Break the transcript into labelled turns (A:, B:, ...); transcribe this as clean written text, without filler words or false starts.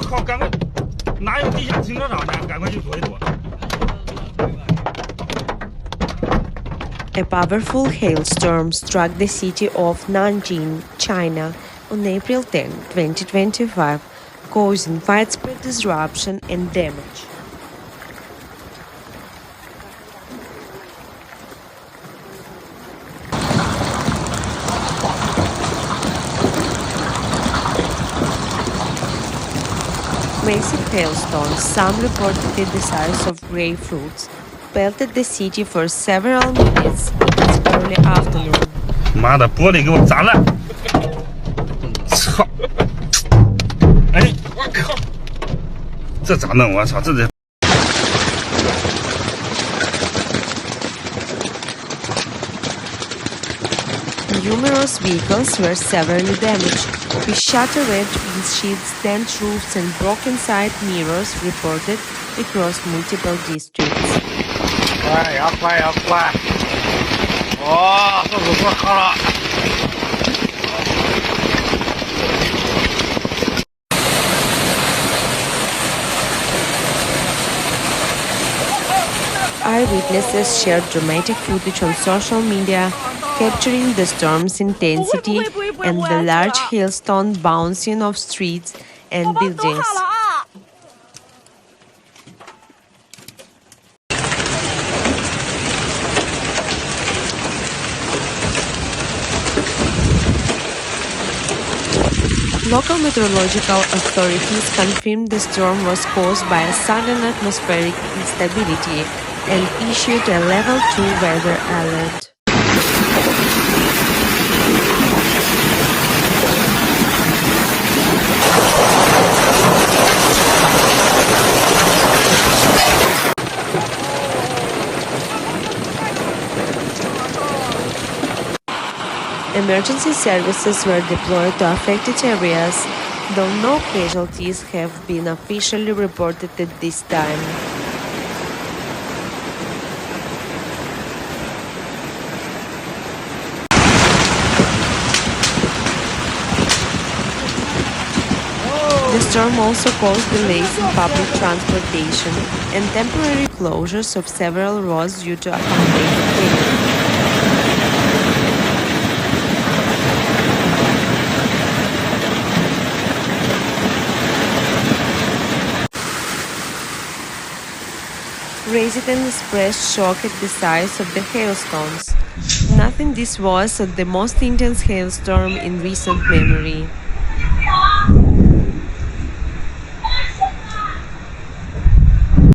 A: 靠，赶快，哪有地下停车场呢？赶快去躲一躲。
B: A powerful hailstorm struck the city of Nanjing, China, on April 10, 2025, causing widespread disruption and damage. Massive hailstones, some reported the size of grapefruits, pelted the city for several minutes in its early afternoon.
A: 妈的，玻璃给我砸烂！操！哎，我靠！这咋弄？我操，这得。
B: Numerous vehicles were severely damaged, with shattered windshields, dent roofs and broken side mirrors reported across multiple districts.
A: 快呀！哇，这可不好了！
B: Eyewitnesses shared dramatic footage on social media, capturing the storm's intensity and the large hailstone bouncing off streets and buildings. Local meteorological authorities confirmed the storm was caused by a sudden atmospheric instability and issued a level 2 weather alert. Emergency services were deployed to affected areas, though no casualties have been officially reported at this time. The storm also caused delays in public transportation and temporary closures of several roads due to accommodated weather. Residents expressed shock at the size of the hailstones. Nothing this was the most intense hailstorm in recent memory.